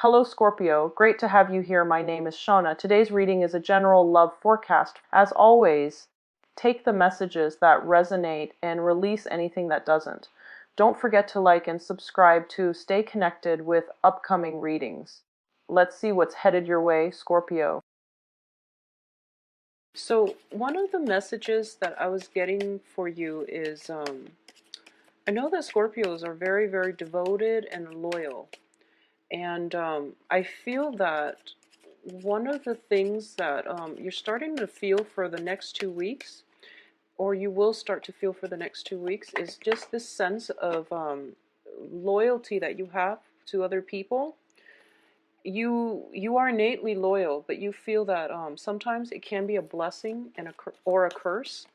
Hello Scorpio, great to have you here. My name is Shauna. Today's reading is a general love forecast. As always, take the messages that resonate and release anything that doesn't. Don't forget to like and subscribe to stay connected with upcoming readings. Let's see what's headed your way, Scorpio. So one of the messages that I was getting for you is, I know that Scorpios are very, very devoted and loyal. And I feel that one of the things that you're starting to feel for the next 2 weeks, or you will start to feel for the next 2 weeks, is just this sense of loyalty that you have to other people. You are innately loyal, but you feel that sometimes it can be a blessing or a curse,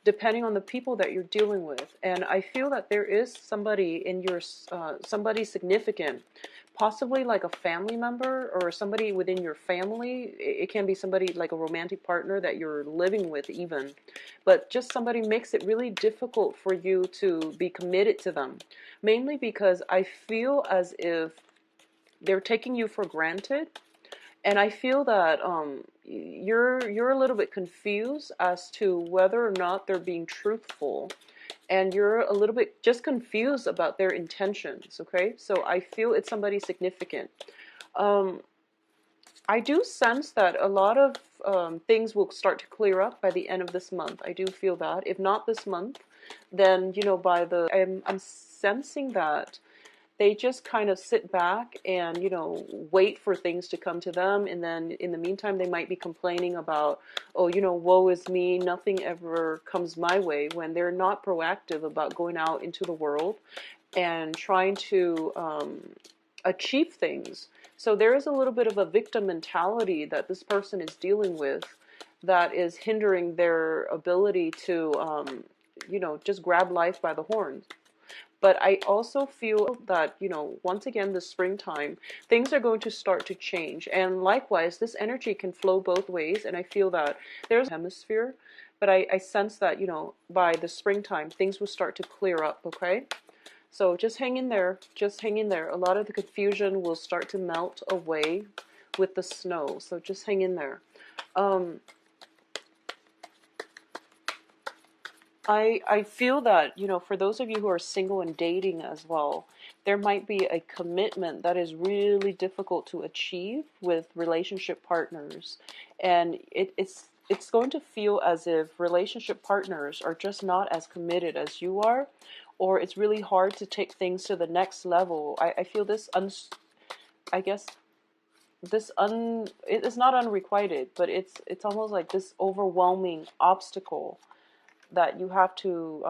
depending on the people that you're dealing with. And I feel that there is somebody in your somebody significant, possibly like a family member or somebody within your family. It can be somebody like a romantic partner that you're living with even, but just somebody makes it really difficult for you to be committed to them, mainly because I feel as if they're taking you for granted. And I feel that you're a little bit confused as to whether or not they're being truthful, and you're a little bit just confused about their intentions. Okay, so I feel it's somebody significant. Um, I do sense that a lot of things will start to clear up by the end of this month. I do feel that. If not this month, then by I'm sensing that they just kind of sit back and wait for things to come to them, and then in the meantime they might be complaining about, oh, woe is me, nothing ever comes my way, when they're not proactive about going out into the world and trying to achieve things. So there is a little bit of a victim mentality that this person is dealing with that is hindering their ability to just grab life by the horns. But I also feel that, once again, this springtime, things are going to start to change. And likewise, this energy can flow both ways. And I feel that there's a hemisphere, but I sense that, by the springtime, things will start to clear up, okay? So just hang in there. Just hang in there. A lot of the confusion will start to melt away with the snow. So just hang in there. I feel that, for those of you who are single and dating as well, there might be a commitment that is really difficult to achieve with relationship partners. And it's going to feel as if relationship partners are just not as committed as you are, or it's really hard to take things to the next level. I feel this, I guess, it is not unrequited, but it's almost like this overwhelming obstacle that you have to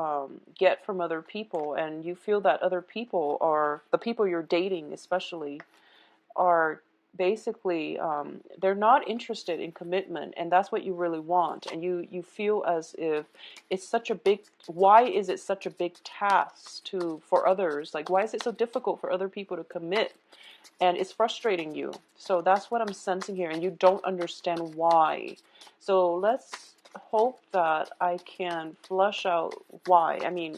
get from other people, and you feel that other people, or the people you're dating especially, are basically they're not interested in commitment, and that's what you really want. And you feel as if it's such a big, why is it such a big task for others, like why is it so difficult for other people to commit, and it's frustrating you. So that's what I'm sensing here, and you don't understand why. So let's hope that I can flush out why. I mean,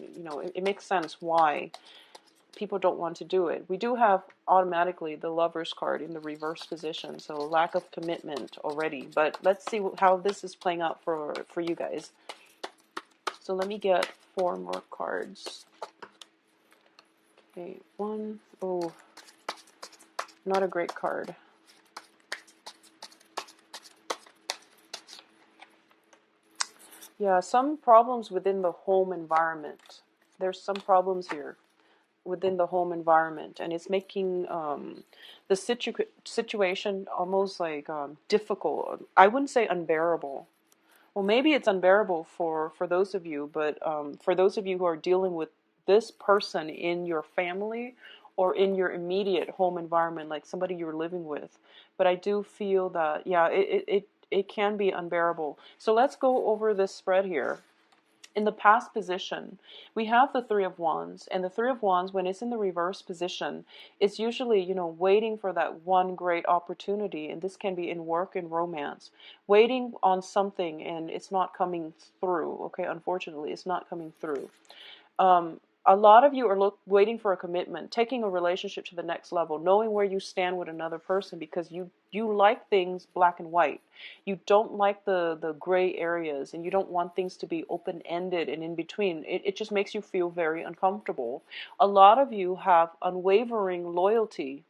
it makes sense why people don't want to do it. We do have automatically the Lovers card in the reverse position, so lack of commitment already. But let's see how this is playing out for you guys. So let me get 4 more cards. Okay, 1. Oh, not a great card. Yeah, some problems within the home environment. There's some problems here within the home environment, and it's making the situation almost like difficult. I wouldn't say unbearable. Well, maybe it's unbearable for those of you, but for those of you who are dealing with this person in your family or in your immediate home environment, like somebody you're living with. But I do feel that, yeah, it can be unbearable. So let's go over this spread here. In the past position, we have the 3 of Wands, and the 3 of Wands, when it's in the reverse position, it's usually, waiting for that one great opportunity, and this can be in work and romance, waiting on something, and it's not coming through, okay? Unfortunately, it's not coming through. A lot of you are waiting for a commitment, taking a relationship to the next level, knowing where you stand with another person, because you like things black and white. You don't like the gray areas, and you don't want things to be open-ended and in between. It just makes you feel very uncomfortable. A lot of you have unwavering loyalty.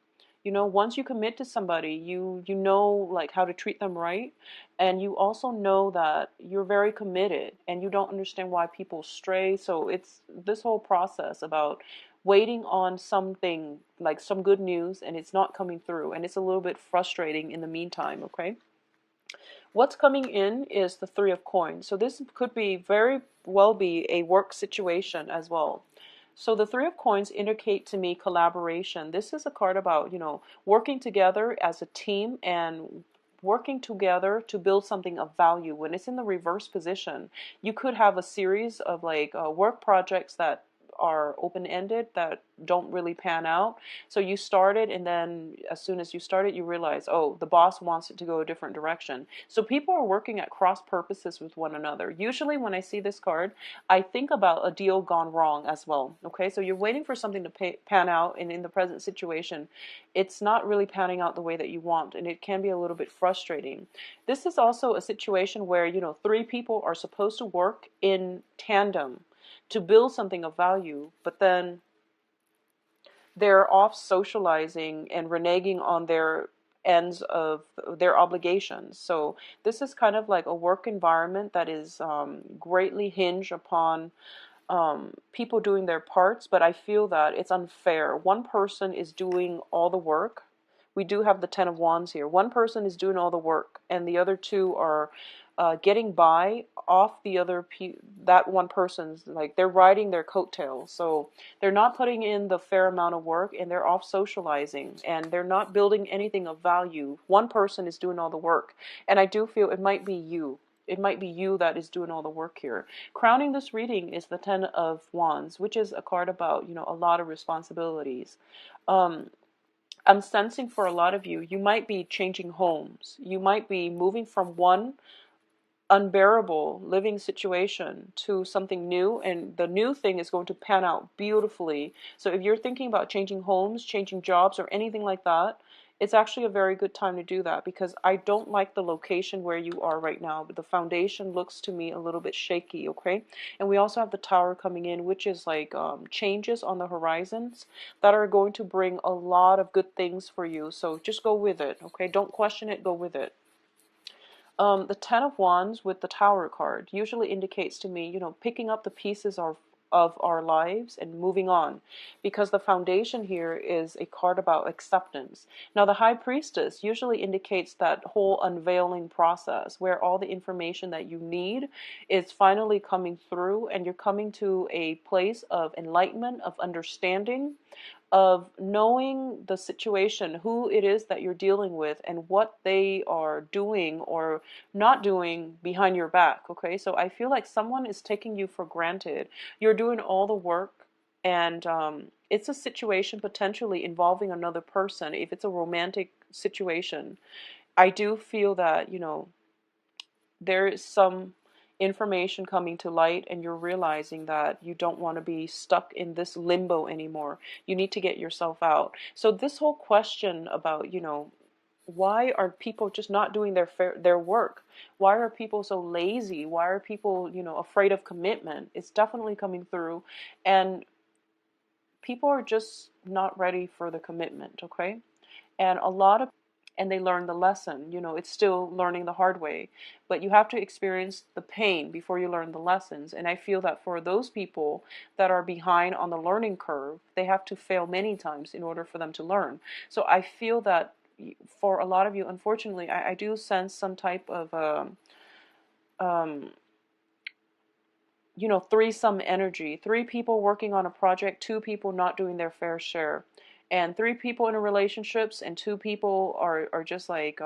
You know, once you commit to somebody, you know like how to treat them right, and you also know that you're very committed, and you don't understand why people stray. So it's this whole process about waiting on something, like some good news, and it's not coming through, and it's a little bit frustrating in the meantime, okay? What's coming in is the Three of Coins. So this could be very well be a work situation as well. So the Three of Coins indicate to me collaboration. This is a card about, you know, working together as a team and working together to build something of value. When it's in the reverse position, you could have a series of like work projects that are open-ended that don't really pan out. So you started, and then as soon as you started, you realize, oh, the boss wants it to go a different direction. So people are working at cross purposes with one another. Usually when I see this card, I think about a deal gone wrong as well. Okay, so you're waiting for something to pan out, and in the present situation, it's not really panning out the way that you want, and it can be a little bit frustrating. This is also a situation where, you know, three people are supposed to work in tandem to build something of value, but then they're off socializing and reneging on their ends of their obligations. So this is kind of like a work environment that is greatly hinged upon people doing their parts, but I feel that it's unfair. One person is doing all the work. We do have the Ten of Wands here. One person is doing all the work, and the other two are getting by off the other that one person's, like they're riding their coattails. So they're not putting in the fair amount of work, and they're off socializing, and they're not building anything of value. One person is doing all the work, and I do feel it might be you. It might be you that is doing all the work here. Crowning this reading is the Ten of Wands, which is a card about, you know, a lot of responsibilities. I'm sensing for a lot of you, you might be changing homes. You might be moving from one unbearable living situation to something new, and the new thing is going to pan out beautifully. So if you're thinking about changing homes, changing jobs, or anything like that, it's actually a very good time to do that, because I don't like the location where you are right now, but the foundation looks to me a little bit shaky, okay? And we also have the Tower coming in, which is like changes on the horizons that are going to bring a lot of good things for you. So just go with it, okay? Don't question it, go with it. The Ten of Wands with the Tower card usually indicates to me, you know, picking up the pieces of our lives and moving on, because the foundation here is a card about acceptance. Now, the High Priestess usually indicates that whole unveiling process where all the information that you need is finally coming through, and you're coming to a place of enlightenment, of understanding, of knowing the situation, who it is that you're dealing with, and what they are doing or not doing behind your back, okay? So I feel like someone is taking you for granted. You're doing all the work, and it's a situation potentially involving another person. If it's a romantic situation, I do feel that, you know, there is some information coming to light, and you're realizing that you don't want to be stuck in this limbo anymore. You need to get yourself out. So this whole question about, you know, why are people just not doing their work? Why are people so lazy? Why are people, you know, afraid of commitment? It's definitely coming through, and people are just not ready for the commitment, okay? And a lot of, and they learn the lesson. You know, it's still learning the hard way, but you have to experience the pain before you learn the lessons. And I feel that for those people that are behind on the learning curve, they have to fail many times in order for them to learn. So I feel that for a lot of you, unfortunately, I do sense some type of you know, threesome energy. Three people working on a project, two people not doing their fair share. And three people in a relationships, and two people are just like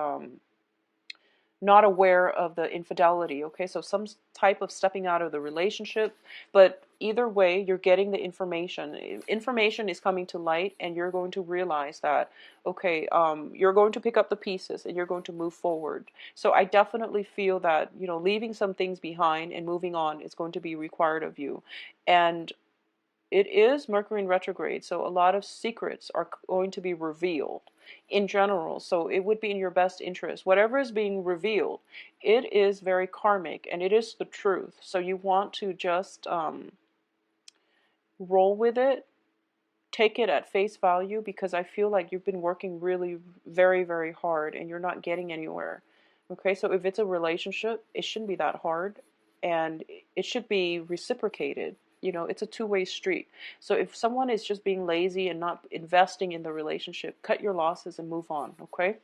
not aware of the infidelity, okay? So some type of stepping out of the relationship, but either way, you're getting the information. Information is coming to light, and you're going to realize that, okay, you're going to pick up the pieces, and you're going to move forward. So I definitely feel that, you know, leaving some things behind and moving on is going to be required of you. And it is Mercury in retrograde, so a lot of secrets are going to be revealed in general. So it would be in your best interest. Whatever is being revealed, it is very karmic and it is the truth. So you want to just roll with it, take it at face value, because I feel like you've been working really very, very hard and you're not getting anywhere. Okay, so if it's a relationship, it shouldn't be that hard and it should be reciprocated. You know, it's a two-way street. So if someone is just being lazy and not investing in the relationship, cut your losses and move on, okay?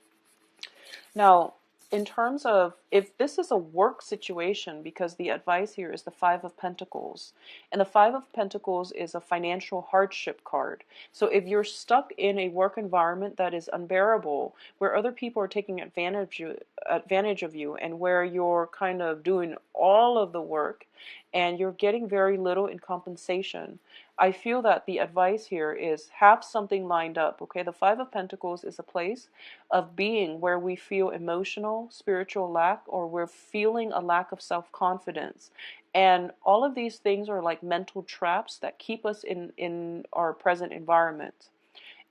Now, in terms of if this is a work situation, because the advice here is the Five of Pentacles, and the Five of Pentacles is a financial hardship card. So if you're stuck in a work environment that is unbearable, where other people are taking advantage of you, and where you're kind of doing all of the work and you're getting very little in compensation, I feel that the advice here is have something lined up, okay? The Five of Pentacles is a place of being where we feel emotional, spiritual lack, or we're feeling a lack of self-confidence. And all of these things are like mental traps that keep us in our present environment.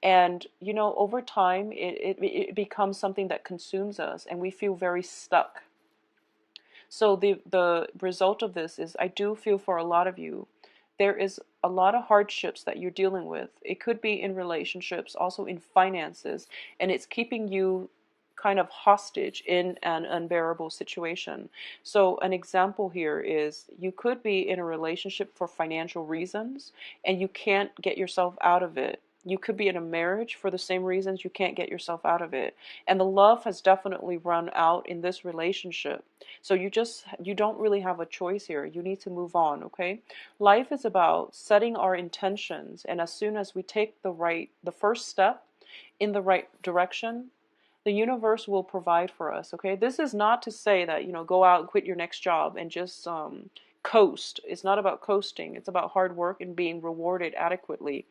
And, you know, over time, it becomes something that consumes us and we feel very stuck. So the result of this is I do feel for a lot of you, there is a lot of hardships that you're dealing with. It could be in relationships, also in finances, and it's keeping you kind of hostage in an unbearable situation. So an example here is you could be in a relationship for financial reasons and you can't get yourself out of it. You could be in a marriage for the same reasons you can't get yourself out of it. And the love has definitely run out in this relationship. So you don't really have a choice here. You need to move on, okay? Life is about setting our intentions, and as soon as we take the first step in the right direction, the universe will provide for us, okay? This is not to say that, you know, go out and quit your next job and just coast. It's not about coasting. It's about hard work and being rewarded adequately.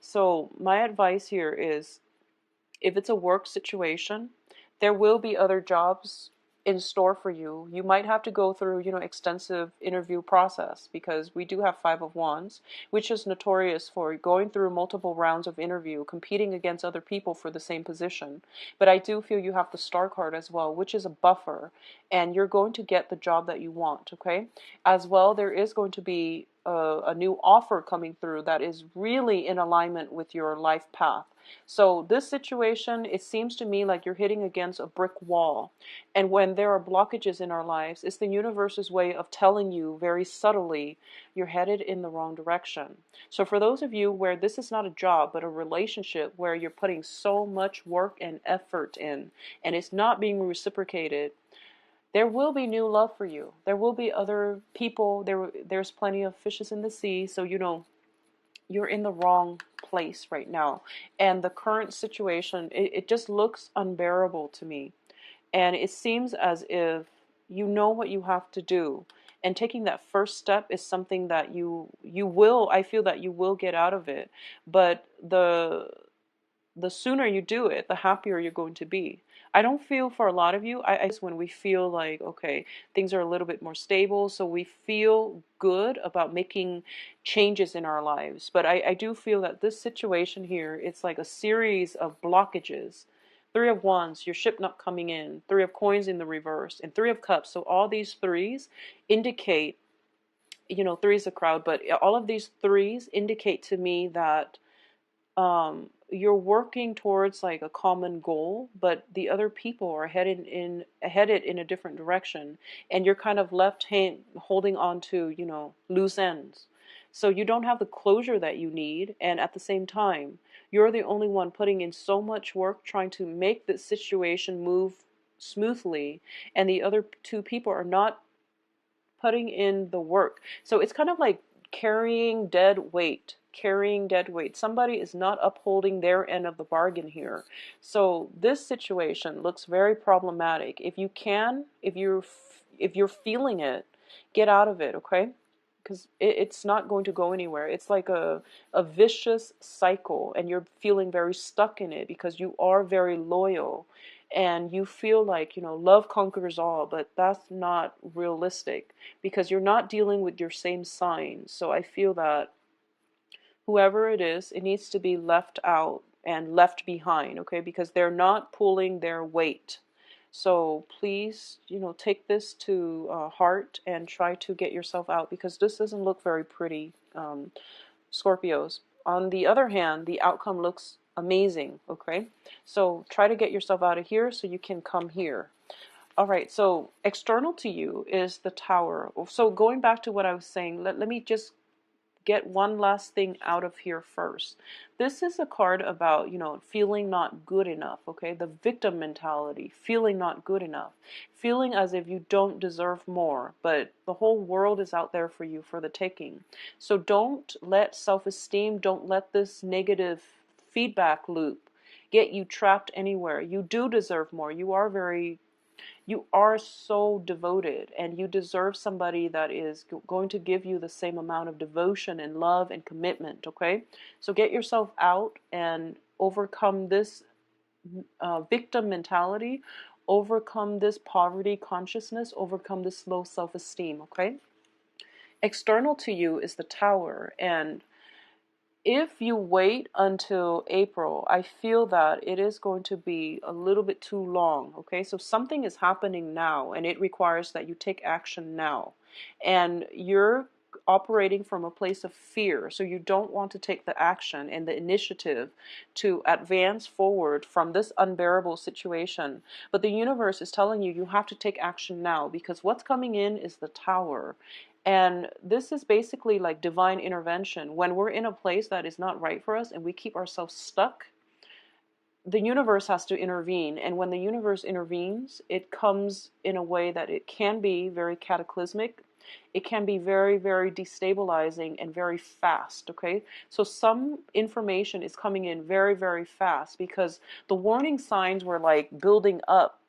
So my advice here is if it's a work situation, there will be other jobs in store for you. You might have to go through, you know, extensive interview process, because we do have Five of Wands, which is notorious for going through multiple rounds of interview, competing against other people for the same position. But I do feel you have the Star card as well, which is a buffer, and you're going to get the job that you want, okay? As well, there is going to be a new offer coming through that is really in alignment with your life path. So this situation, it seems to me like you're hitting against a brick wall. And when there are blockages in our lives, it's the universe's way of telling you very subtly, you're headed in the wrong direction. So for those of you where this is not a job, but a relationship where you're putting so much work and effort in, and it's not being reciprocated, there will be new love for you. There will be other people. There's plenty of fishes in the sea. So, you know, you're in the wrong place right now. And the current situation, it just looks unbearable to me. And it seems as if you know what you have to do. And taking that first step is something that you will, I feel that you will get out of it. But the sooner you do it, the happier you're going to be. I don't feel for a lot of you, I just when we feel like, okay, things are a little bit more stable, so we feel good about making changes in our lives. But I do feel that this situation here, it's like a series of blockages. Three of Wands, your ship not coming in, Three of Coins in the reverse, and Three of Cups. So all these threes indicate, you know, three's a crowd, but all of these threes indicate to me that you're working towards like a common goal, but the other people are headed in a different direction, and you're kind of holding on to, you know, loose ends. So you don't have the closure that you need, and at the same time, you're the only one putting in so much work trying to make the situation move smoothly, and the other two people are not putting in the work. So it's kind of like carrying dead weight. Somebody is not upholding their end of the bargain here. So this situation looks very problematic. If you're feeling it, get out of it, okay? Because it's not going to go anywhere. It's like a vicious cycle, and you're feeling very stuck in it because you are very loyal and you feel like, you know, love conquers all, but that's not realistic because you're not dealing with your same signs. So I feel that whoever it is, it needs to be left out and left behind, okay? Because they're not pulling their weight. So please, take this to heart and try to get yourself out, because this doesn't look very pretty, Scorpios. On the other hand, the outcome looks amazing, okay? So try to get yourself out of here so you can come here. All right, so external to you is the Tower. So going back to what I was saying, let me just get one last thing out of here first. This is a card about, feeling not good enough, okay? The victim mentality, feeling not good enough, feeling as if you don't deserve more, but the whole world is out there for you for the taking. So don't let self-esteem, don't let this negative feedback loop get you trapped anywhere. You do deserve more. You are so devoted, and you deserve somebody that is going to give you the same amount of devotion and love and commitment, okay? So get yourself out and overcome this victim mentality, overcome this poverty consciousness, overcome this low self-esteem, okay? External to you is the Tower, and if you wait until April, I feel that it is going to be a little bit too long, okay? So something is happening now, and it requires that you take action now. And you're operating from a place of fear, so you don't want to take the action and the initiative to advance forward from this unbearable situation. But the universe is telling you you have to take action now, because what's coming in is the Tower. And this is basically like divine intervention. When we're in a place that is not right for us and we keep ourselves stuck, the universe has to intervene. And when the universe intervenes, it comes in a way that it can be very cataclysmic. It can be very, very destabilizing and very fast, okay? So some information is coming in very, very fast, because the warning signs were like building up,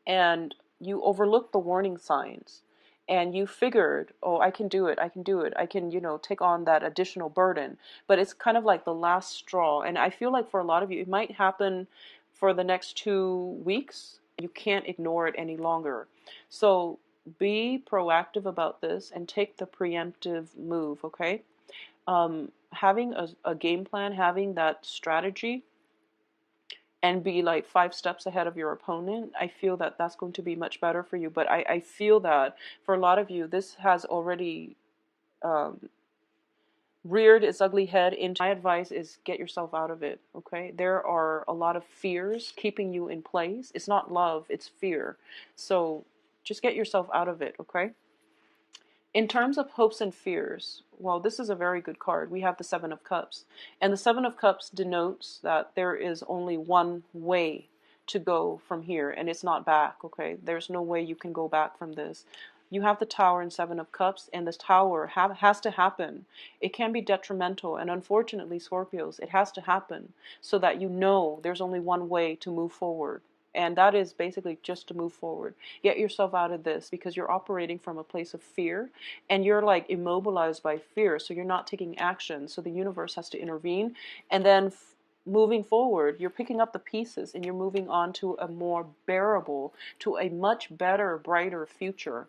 and you overlooked the warning signs. And you figured, oh, I can do it, I can do it, I can, take on that additional burden. But it's kind of like the last straw. And I feel like for a lot of you, it might happen for the next 2 weeks. You can't ignore it any longer. So be proactive about this and take the preemptive move, okay? Having a game plan, having that strategy, and be like 5 steps ahead of your opponent, I feel that that's going to be much better for you. But I feel that for a lot of you, this has already reared its ugly head into. My advice is get yourself out of it, okay? There are a lot of fears keeping you in place. It's not love, it's fear. So just get yourself out of it, okay? In terms of hopes and fears, well, this is a very good card. We have the Seven of Cups. And the Seven of Cups denotes that there is only one way to go from here, and it's not back, okay? There's no way you can go back from this. You have the Tower and Seven of Cups, and this Tower has to happen. It can be detrimental, and unfortunately, Scorpios, it has to happen so that you know there's only one way to move forward. And that is basically just to move forward. Get yourself out of this, because you're operating from a place of fear, and you're like immobilized by fear. So you're not taking action. So the universe has to intervene. And then moving forward, you're picking up the pieces and you're moving on to a more bearable, to a much better, brighter future.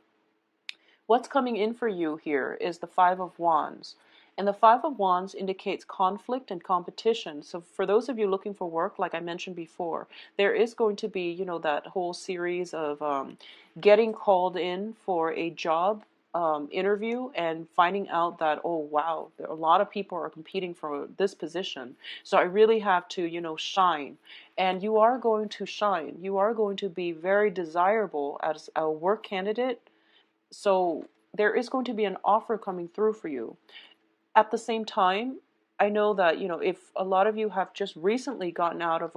What's coming in for you here is the Five of Wands. And the Five of Wands indicates conflict and competition. So for those of you looking for work, like I mentioned before, there is going to be, that whole series of getting called in for a job interview and finding out that, oh, wow, a lot of people are competing for this position. So I really have to, shine. And you are going to shine. You are going to be very desirable as a work candidate. So there is going to be an offer coming through for you. At the same time, I know that, if a lot of you have just recently gotten out of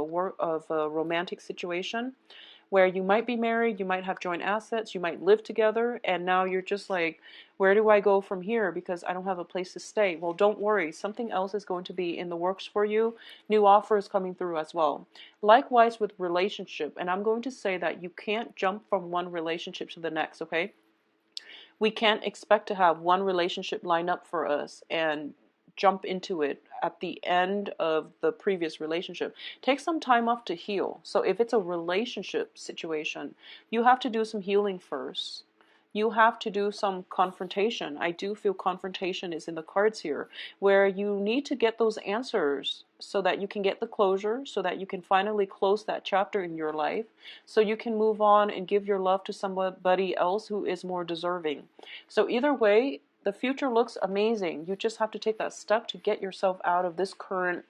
a romantic situation where you might be married, you might have joint assets, you might live together, and now you're just like, where do I go from here because I don't have a place to stay? Well, don't worry. Something else is going to be in the works for you. New offers coming through as well. Likewise with relationship, and I'm going to say that you can't jump from one relationship to the next, okay? We can't expect to have one relationship line up for us and jump into it at the end of the previous relationship. Take some time off to heal. So if it's a relationship situation, you have to do some healing first. you have to do some confrontation. I do feel confrontation is in the cards here, where you need to get those answers so that you can get the closure, so that you can finally close that chapter in your life, so you can move on and give your love to somebody else who is more deserving. So either way, the future looks amazing. You just have to take that step to get yourself out of this current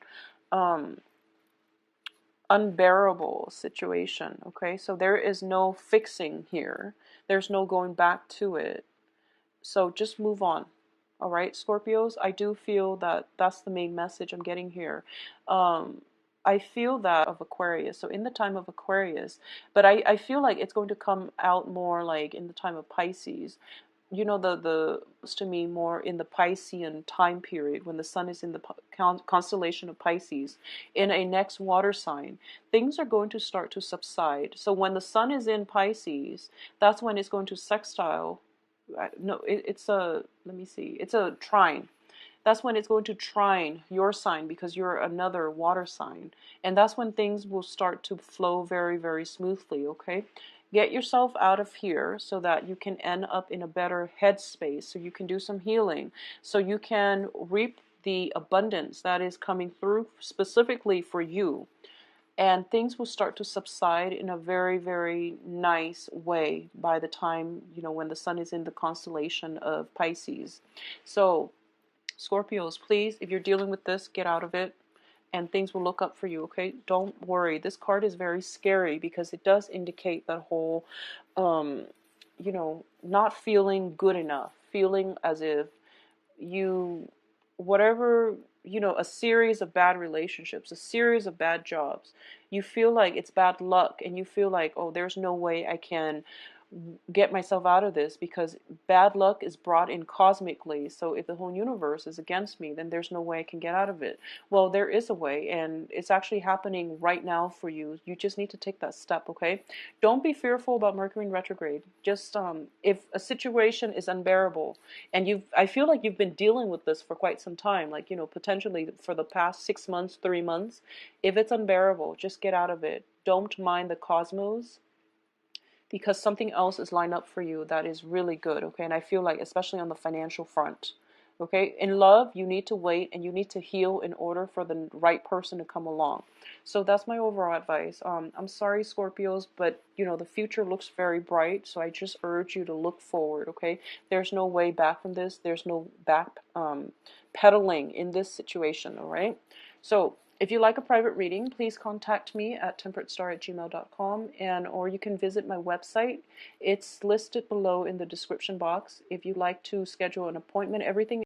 unbearable situation. Okay, so there is no fixing here, there's no going back to it, so just move on. All right, Scorpios, I do feel that that's the main message I'm getting here. I feel that of Aquarius, so in the time of Aquarius, but I feel like it's going to come out more like in the time of Pisces. You know, the to me more in the Piscean time period, when the sun is in the constellation of Pisces in a next water sign, things are going to start to subside. So when the sun is in Pisces, that's when it's going to sextile. No, it's a, let me see, it's a trine. That's when it's going to trine your sign, because you're another water sign. And that's when things will start to flow very, very smoothly, okay? Get yourself out of here so that you can end up in a better headspace, so you can do some healing, so you can reap the abundance that is coming through specifically for you. And things will start to subside in a very, very nice way by the time, you know, when the sun is in the constellation of Pisces. So Scorpios, please, if you're dealing with this, get out of it and things will look up for you, okay? Don't worry. This card is very scary because it does indicate that whole, you know, not feeling good enough, feeling as if you, whatever, you know, a series of bad relationships, a series of bad jobs, you feel like it's bad luck, and you feel like, oh, there's no way I can get myself out of this because bad luck is brought in cosmically. So if the whole universe is against me, then there's no way I can get out of it. Well, there is a way, and it's actually happening right now for you. You just need to take that step, okay? Don't be fearful about Mercury in retrograde. Just if a situation is unbearable, and I feel like you've been dealing with this for quite some time, like, you know, potentially for the past 6 months, 3 months. If it's unbearable, just get out of it. Don't mind the cosmos, because something else is lined up for you that is really good, okay? And I feel like, especially on the financial front, okay? In love, you need to wait and you need to heal in order for the right person to come along. So that's my overall advice. I'm sorry, Scorpios, but, you know, the future looks very bright, so I just urge you to look forward, okay? There's no way back from this. There's no back pedaling in this situation, all right? So if you like a private reading, please contact me at temperatestar@gmail.com, and or you can visit my website. It's listed below in the description box. If you'd like to schedule an appointment, everything